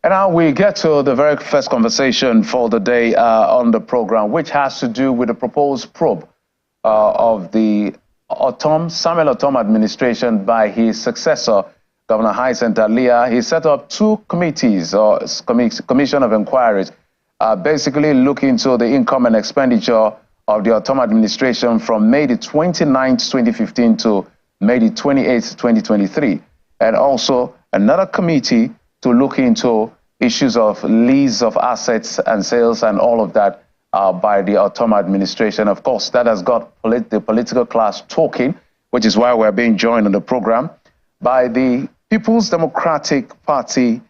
And now we get to the very first conversation for the day on the program, which has to do with the proposed probe of the Samuel Ortom administration by his successor, Governor Hyacinth Alia. He set up two committees, or commission of inquiries, basically looking into the income and expenditure of the Ortom administration from May the 29th, 2015 to May the 28th, 2023. And also another committee to look into issues of lease of assets and sales and all of that by the Ortom administration. Of course, that has got the political class talking, which is why we're being joined on the program by the People's Democratic Party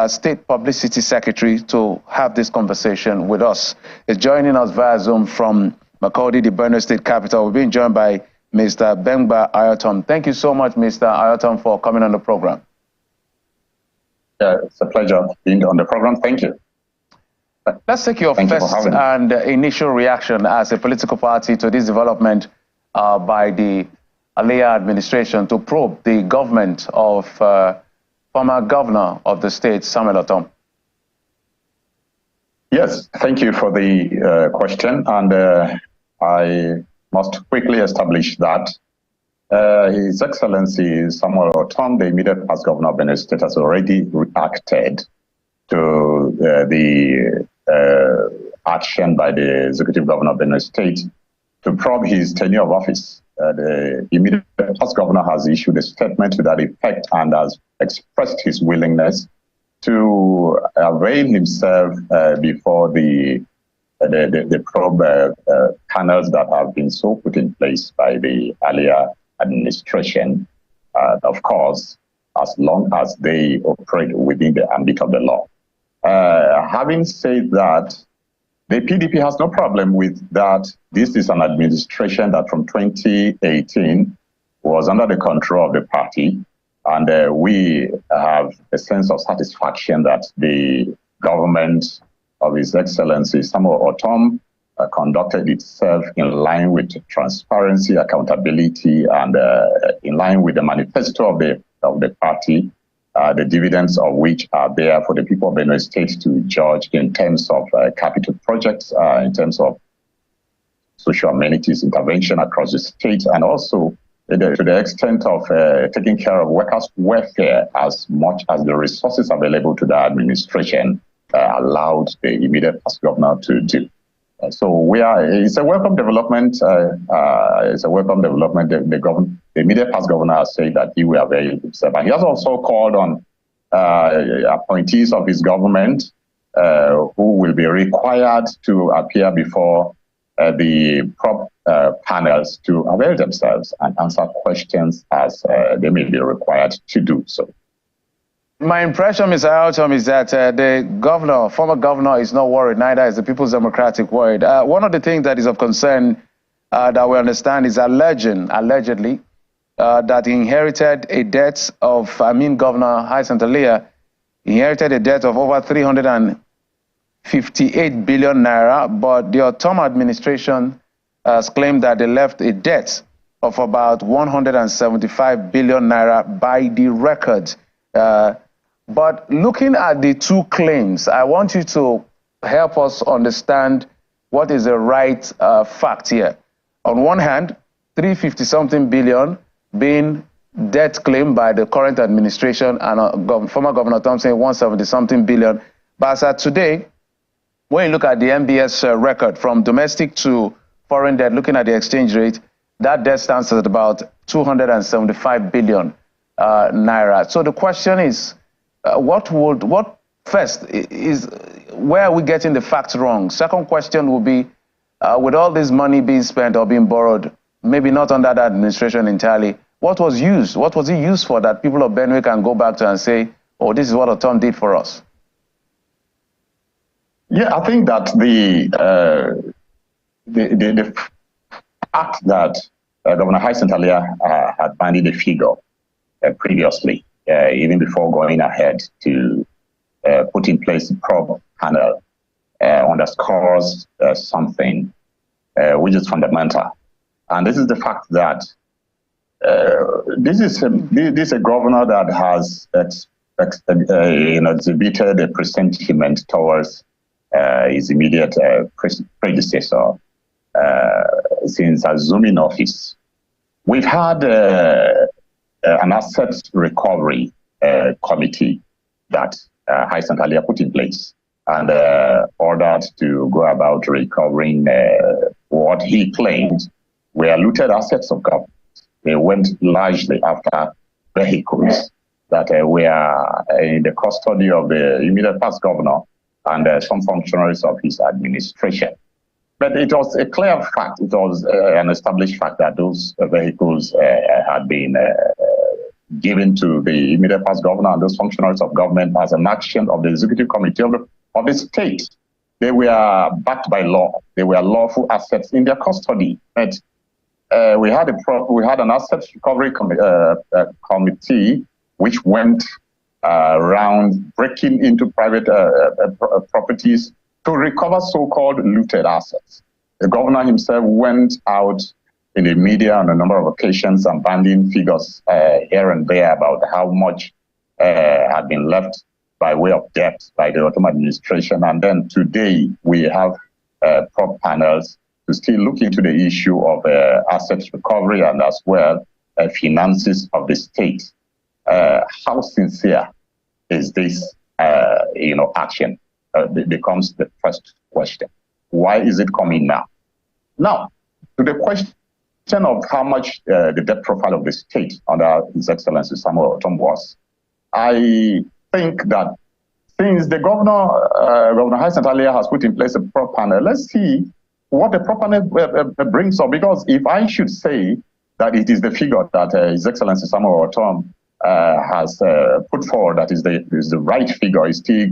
State Publicity Secretary to have this conversation with us. Is joining us via Zoom from Makurdi, the Benue State capital. We're being joined by Mr. Bengba Alia-Ortom. Thank you so much, Mr. Alia-Ortom, for coming on the program. Yeah, it's a pleasure being on the program. Thank you. Let's take your first and initial reaction as a political party to this development by the Alia administration to probe the government of former governor of the state, Samuel Ortom. Yes, thank you for the question. And I must quickly establish that His Excellency Samuel Ortom, the immediate past governor of Benue State, has already reacted to the action by the executive governor of Benue State to probe his tenure of office. The immediate past governor has issued a statement to that effect and has expressed his willingness to avail himself before the probe panels that have been so put in place by the Alia administration, of course, as long as they operate within the ambit of the law. Having said that, the PDP has no problem with that. This is an administration that from 2018 was under the control of the party, and we have a sense of satisfaction that the government of His Excellency Samuel Ortom conducted itself in line with transparency, accountability, and in line with the manifesto of the party, the dividends of which are there for the people of Benue State to judge in terms of capital projects, in terms of social amenities intervention across the state, and also to the extent of taking care of workers' welfare as much as the resources available to the administration allowed the immediate past governor to do. So it's a welcome development. It's a welcome development. The immediate past governor has said that he will avail himself. And he has also called on appointees of his government who will be required to appear before the probe panels to avail themselves and answer questions as they may be required to do so. My impression, Mr. Alia-Ortom, is that the former governor, is not worried, neither is the People's Democratic worried. One of the things that is of concern that we understand is allegedly, that he inherited a debt of, Governor Hyacinth Alia inherited a debt of over 358 billion naira, but the Ortom administration has claimed that they left a debt of about 175 billion naira by the record. But looking at the two claims, I want you to help us understand what is the right fact here. On one hand, 350-something billion being debt claimed by the current administration, and former Governor Ortom saying 170-something billion. But as at today, when you look at the MBS record from domestic to foreign debt, looking at the exchange rate, that debt stands at about 275 billion naira. So the question is, where are we getting the facts wrong? Second question will be, with all this money being spent or being borrowed, maybe not under that administration entirely, what was used? What was it used for that people of Benue can go back to and say, oh, this is what Ortom did for us? Yeah, I think that the fact that Governor Hyacinth Alia had bandied a figure previously, even before going ahead to put in place the probe panel, underscores something which is fundamental. And this is the fact that this is a governor that has exhibited a presentiment towards his immediate predecessor since assuming office. We've had an asset recovery committee that Hyacinth Alia put in place and ordered to go about recovering what he claimed were looted assets of government. They went largely after vehicles that were in the custody of the immediate past governor and some functionaries of his administration. But it was a clear fact, it was an established fact that those vehicles had been given to the immediate past governor and those functionaries of government as an action of the executive committee of the state. They were backed by law. They were lawful assets in their custody. But we had an assets recovery committee which went around breaking into private properties to recover so-called looted assets. The governor himself went out in the media on a number of occasions and banding figures here and there about how much had been left by way of debt by the Ortom administration. And then today we have prop panels to still look into the issue of assets recovery and as well finances of the state. How sincere is this action? Becomes the first question. Why is it coming now? Now, to the question of how much the debt profile of the state under His Excellency Samuel Ortom was, I think that since the Governor Hyacinth Alia has put in place a prop panel, let's see what the prop panel brings up. Because if I should say that it is the figure that His Excellency Samuel Ortom has put forward that is the right figure, is still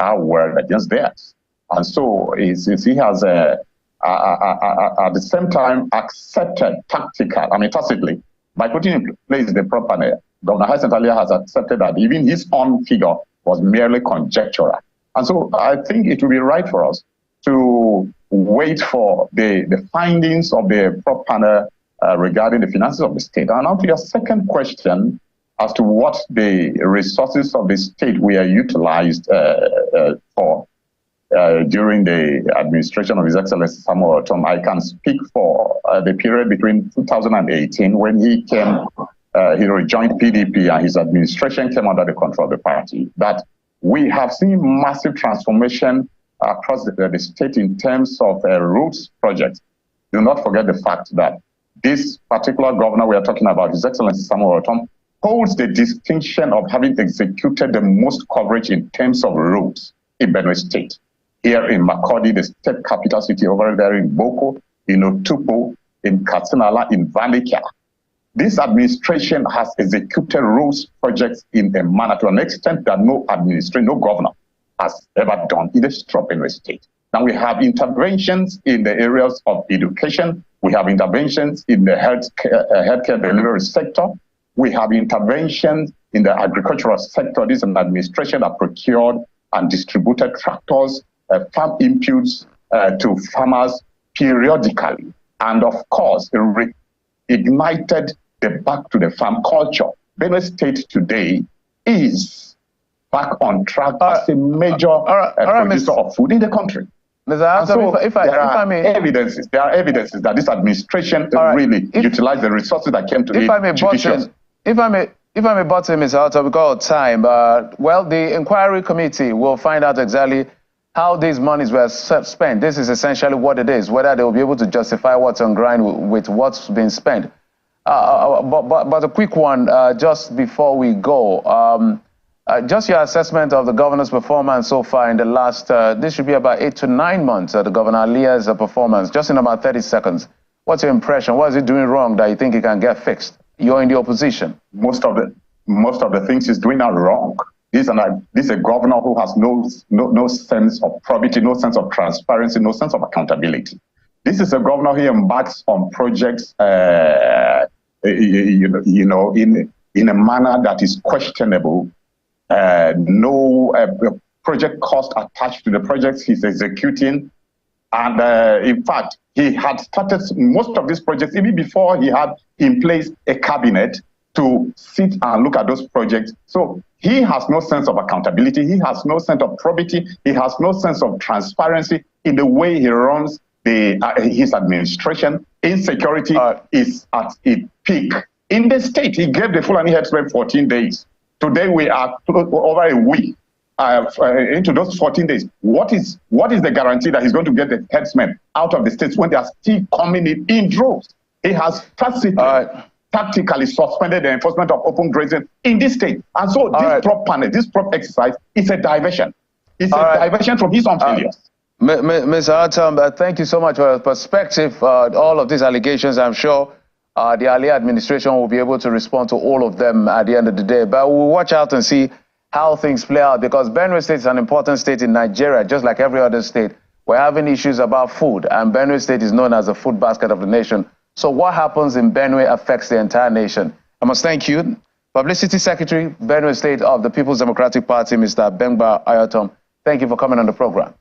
our word against theirs. And so he has at the same time accepted tacitly, by putting in place the prop panel, Governor Hyacinth Alia has accepted that even his own figure was merely conjectural. And so I think it will be right for us to wait for the findings of the prop panel regarding the finances of the state. And now to your second question as to what the resources of the state were utilized for during the administration of His Excellency Samuel Ortom, I can speak for the period between 2018 when he came, he rejoined PDP and his administration came under the control of the party, that we have seen massive transformation across the state in terms of roads projects. Do not forget the fact that this particular governor we are talking about, His Excellency Samuel Ortom, holds the distinction of having executed the most coverage in terms of roads in Benue State. Here in Makurdi, the state capital city, over there in Boko, in Otupo, in Katsinala, in Valikia. This administration has executed roads projects in a manner to an extent that no governor has ever done in the Benue State. Now we have interventions in the areas of education. We have interventions in the healthcare delivery sector. We have interventions in the agricultural sector. This is an administration that procured and distributed tractors, farm inputs to farmers periodically. And of course, ignited the back to the farm culture. Benue State today is back on track as a major producer of food in the country. So there are evidences that this administration really utilized the resources that came to it. If I may butt in, Mr. Alta, because of time, well, the inquiry committee will find out exactly how these monies were spent. This is essentially what it is, whether they will be able to justify what's on ground with what's been spent. But a quick one, just before we go, just your assessment of the governor's performance so far in the last, this should be about 8 to 9 months, the Governor Alia's performance, just in about 30 seconds. What's your impression? What is he doing wrong that you think he can get fixed? You're in the opposition. Most of the things he's doing are wrong. This is a governor who has no sense of probity, no sense of transparency, no sense of accountability. This is a governor who embarks on projects, in a manner that is questionable. No project cost attached to the projects he's executing. And in fact, he had started most of these projects even before he had in place a cabinet to sit and look at those projects. So he has no sense of accountability. He has no sense of probity. He has no sense of transparency in the way he runs his administration. Insecurity is at its peak. In the state, he gave the Fulani herdsmen 14 days. Today, we are over a week into those 14 days. What is the guarantee that he's going to get the herdsmen out of the states when they are still coming in droves? He has tactically suspended the enforcement of open grazing in this state. And so this prop panel, this prop exercise is a diversion. It's a diversion from his own failures. Ms. Ortom, thank you so much for your perspective. All of these allegations, I'm sure the Alia administration will be able to respond to all of them at the end of the day. But we'll watch out and see how things play out, because Benue State is an important state in Nigeria, just like every other state. We're having issues about food, and Benue State is known as the food basket of the nation. So what happens in Benue affects the entire nation. I must thank you, Publicity Secretary, Benue State of the People's Democratic Party, Mr. Bengba Alia-Ortom. Thank you for coming on the program.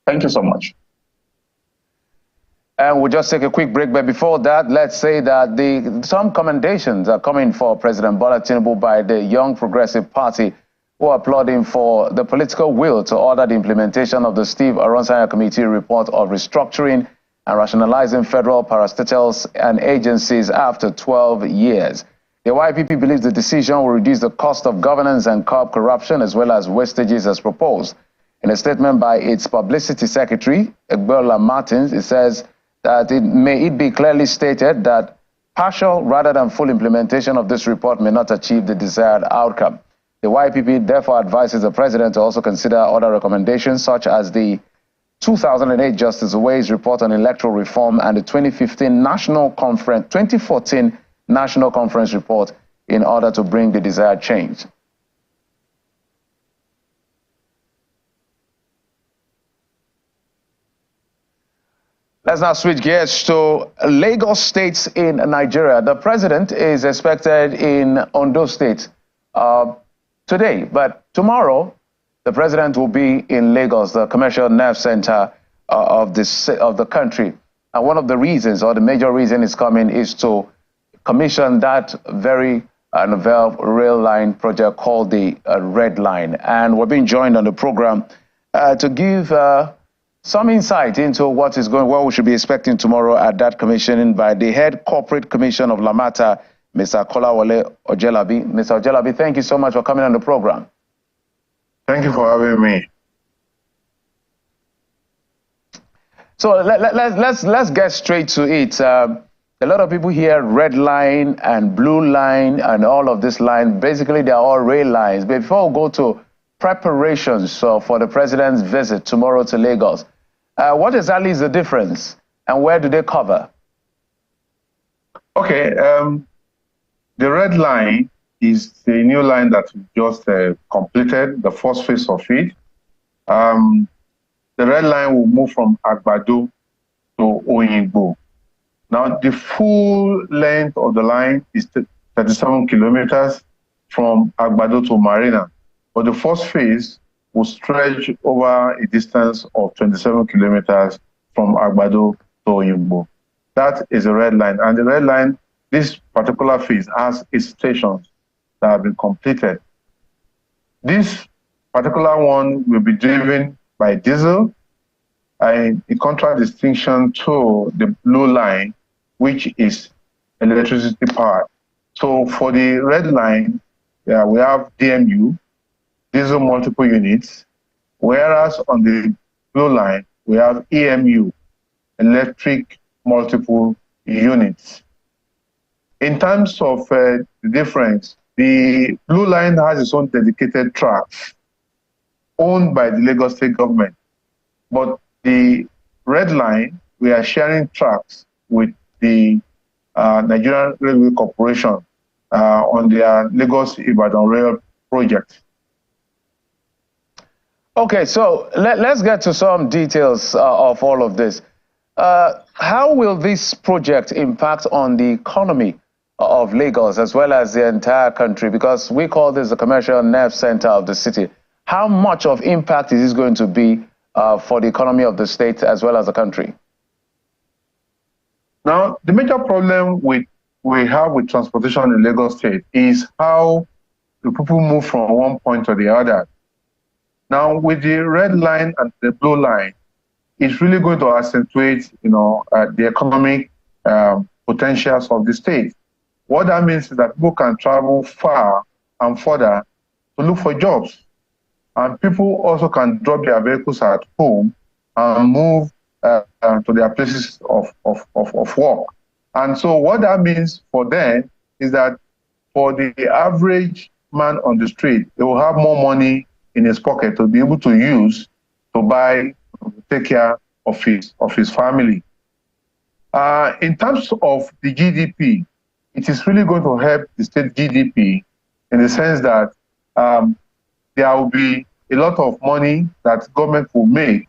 Thank you so much. And we'll just take a quick break. But before that, let's say that some commendations are coming for President Bola Tinubu by the Young Progressive Party, who are applauding for the political will to order the implementation of the Steve Aronsanya Committee report of restructuring and rationalizing federal parastatals and agencies after 12 years. The YPP believes the decision will reduce the cost of governance and curb corruption as well as wastages as proposed. In a statement by its publicity secretary, Egbola Martins, it says that it be clearly stated that partial rather than full implementation of this report may not achieve the desired outcome. The YPP therefore advises the president to also consider other recommendations such as the 2008 Justice Away's report on electoral reform and the 2014 National Conference report in order to bring the desired change. Let's now switch gears to Lagos State in Nigeria. The president is expected in Ondo State today, but tomorrow the president will be in Lagos, the commercial nerve center of the country. And one of the reasons, or the major reason is coming, is to commission that very novel rail line project called the Red Line. And we're being joined on the program to give some insight into what we should be expecting tomorrow at that commissioning by the head corporate commission of Lamata, Mr. Kolawole Ojelabi. Mr. Ojelabi, thank you so much for coming on the program. Thank you for having me. So let's get straight to it. A lot of people hear red line and blue line and all of this line. Basically, they are all rail lines. But before we go to preparations for the president's visit tomorrow to Lagos, what exactly is the difference and where do they cover? Okay, the red line is the new line that we just completed, the first phase of it. The red line will move from Agbado to Oyingbo. Now, the full length of the line is 37 kilometers from Agbado to Marina, but the first phase will stretch over a distance of 27 kilometers from Agbado to Oyingbo. That is a red line. And the red line, this particular phase has its stations that have been completed. This particular one will be driven by diesel, in contrast distinction to the blue line, which is electricity powered. So for the red line, we have DMU, diesel multiple units, whereas on the blue line, we have EMU, electric multiple units. In terms of the difference, the blue line has its own dedicated tracks owned by the Lagos State government. But the red line, we are sharing tracks with the Nigerian Railway Corporation on their Lagos-Ibadan Rail project. Okay, so let's get to some details of all of this. How will this project impact on the economy of Lagos as well as the entire country? Because we call this the commercial nerve center of the city. How much of impact is this going to be for the economy of the state as well as the country? Now, the major problem with we have with transportation in Lagos State is how the people move from one point to the other. Now, with the red line and the blue line, it's really going to accentuate, the economic potentials of the state. What that means is that people can travel far and further to look for jobs. And people also can drop their vehicles at home and move to their places of work. And so what that means for them is that for the average man on the street, they will have more money in his pocket to be able to use to buy, to take care of his family. In terms of the GDP, it is really going to help the state GDP in the sense that there will be a lot of money that government will make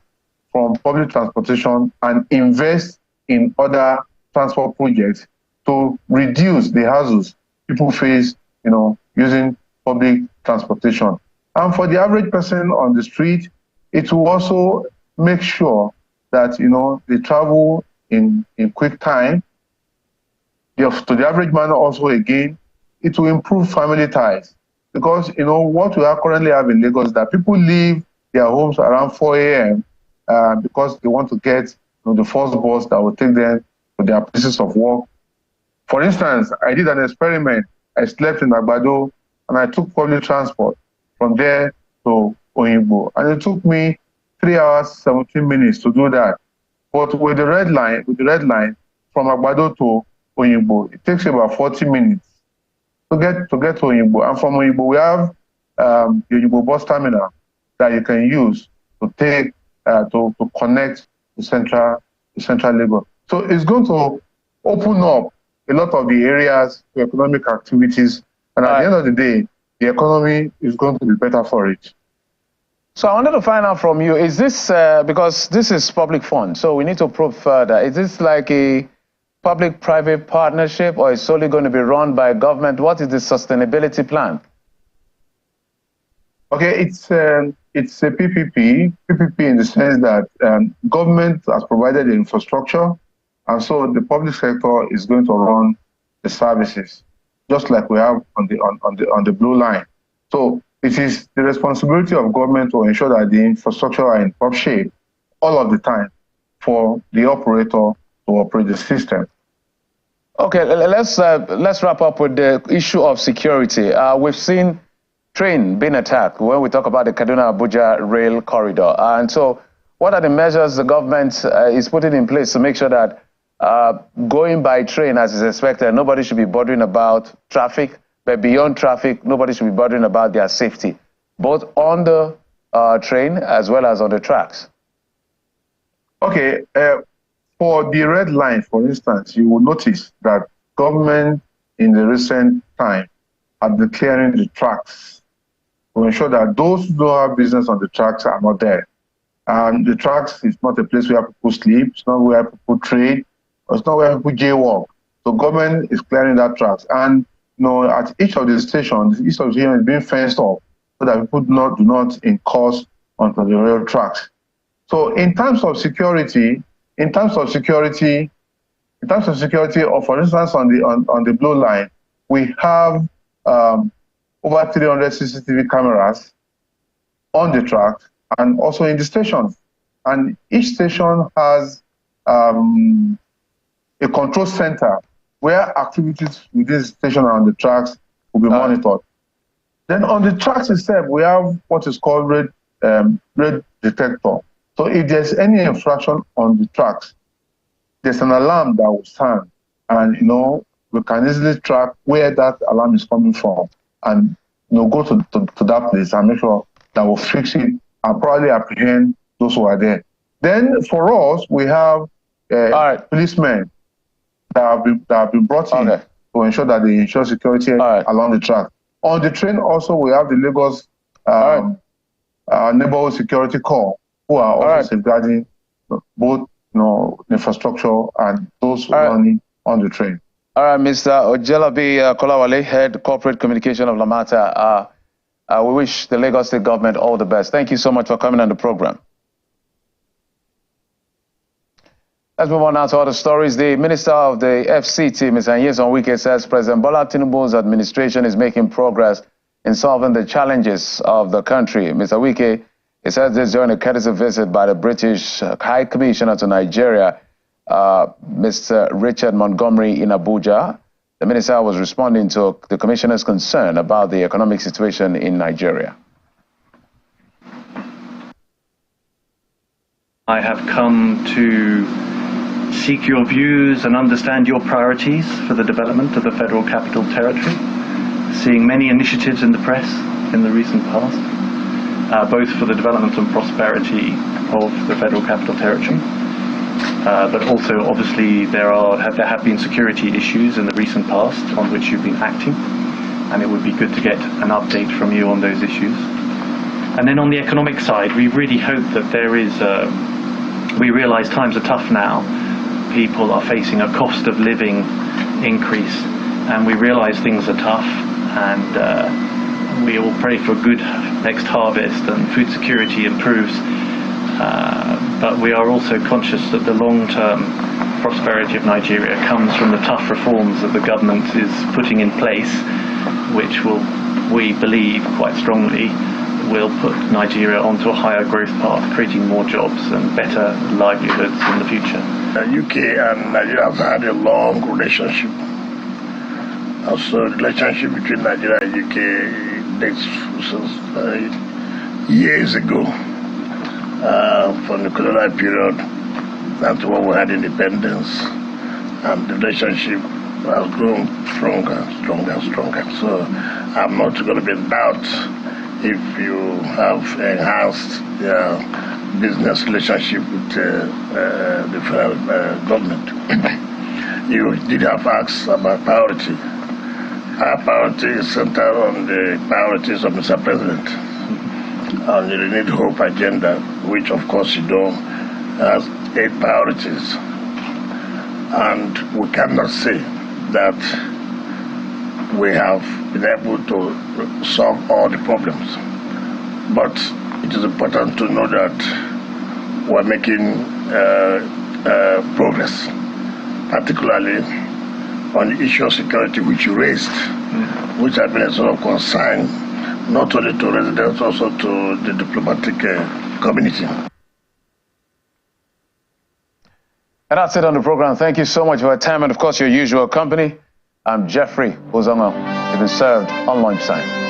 from public transportation and invest in other transport projects to reduce the hassles people face, using public transportation. And for the average person on the street, it will also make sure that, they travel in quick time. To the average man also, again, it will improve family ties. Because, what we currently have in Lagos is that people leave their homes around 4 a.m. Because they want to get the first bus that will take them to their places of work. For instance, I did an experiment. I slept in Agbado and I took public transport from there to Oyingbo. And it took me 3 hours, 17 minutes to do that. But with the red line, from Agbado to Oyingbo, it takes about 40 minutes to get to Oyingbo. And from Oyingbo, we have the Oyingbo bus terminal that you can use to take to connect to central Lagos. So it's going to open up a lot of the areas for economic activities, and at the end of the day, the economy is going to be better for it. So I wanted to find out from you, is this, because this is public fund, so we need to probe further, is this like a public-private partnership, or is solely going to be run by government? What is the sustainability plan? Okay, it's a PPP in the sense that government has provided the infrastructure, and so the public sector is going to run the services, just like we have on the blue line. So it is the responsibility of government to ensure that the infrastructure are in top shape all of the time for the operator to operate the system. Okay, let's wrap up with the issue of security. We've seen train being attacked when we talk about the Kaduna-Abuja rail corridor. And so what are the measures the government is putting in place to make sure that going by train as is expected, nobody should be bothering about traffic, but beyond traffic, nobody should be bothering about their safety, both on the train as well as on the tracks? Okay, for the red line, for instance, you will notice that government in the recent time have been clearing the tracks to ensure that those who don't have business on the tracks are not there. And the tracks is not a place where people sleep, it's not where people trade, it's not where people jaywalk. So government is clearing that tracks. And at each of the stations, each of the stations is being fenced off so that people do not incurse onto the rail tracks. So in terms of security, or for instance on the blue line, we have over 300 CCTV cameras on the tracks and also in the stations. And each station has a control center where activities within the station and on the tracks will be monitored. Then on the tracks itself, we have what is called red detector. So if there's any infraction on the tracks, there's an alarm that will sound, and we can easily track where that alarm is coming from, and go to that place and make sure that we'll fix it and probably apprehend those who are there. Then for us, we have policemen that have been brought in to ensure that they ensure security along the track. On the train also, we have the Lagos Neighborhood Security Corps, who are also safeguarding both infrastructure and those running on the train. All right, Mr. Ojelabi Kolawale, Head Corporate Communication of Lamata. We wish the Lagos State government all the best. Thank you so much for coming on the program. Let's move on now to other stories. The Minister of the FCT, Mr. Nyesom Wike, says President Bola Tinubu's administration is making progress in solving the challenges of the country. Mr. Wike, he said this during a courtesy visit by the British High Commissioner to Nigeria, Mr. Richard Montgomery, in Abuja. The minister was responding to the commissioner's concern about the economic situation in Nigeria. I have come to seek your views and understand your priorities for the development of the Federal Capital Territory, seeing many initiatives in the press in the recent past, both for the development and prosperity of the Federal Capital Territory, but also obviously there have been security issues in the recent past on which you've been acting, and it would be good to get an update from you on those issues. And then on the economic side, we really hope that there is, we realize times are tough now. People are facing a cost of living increase, and we realize things are tough, and we all pray for a good next harvest and food security improves. But we are also conscious that the long-term prosperity of Nigeria comes from the tough reforms that the government is putting in place, which will, we believe quite strongly, will put Nigeria onto a higher growth path, creating more jobs and better livelihoods in the future. The UK and Nigeria have had a long relationship. Also, the relationship between Nigeria and UK dates since years ago, from the colonial period down to when we had independence, and the relationship has grown stronger, stronger, stronger. So I'm not going to be in doubt if you have enhanced your business relationship with the federal government. You did have asked about priority. Our priority is centered on the priorities of Mr. President, on the renewed hope agenda, which of course you know has 8 priorities. And we cannot say that we have been able to solve all the problems. But it is important to know that we're making progress, particularly on the issue of security which you raised, which has been a sort of concern not only to residents, also to the diplomatic community. And that's it on the program. Thank you so much for your time and, of course, your usual company. I'm Jeffrey Ozongo. You've been served on Lunchtime.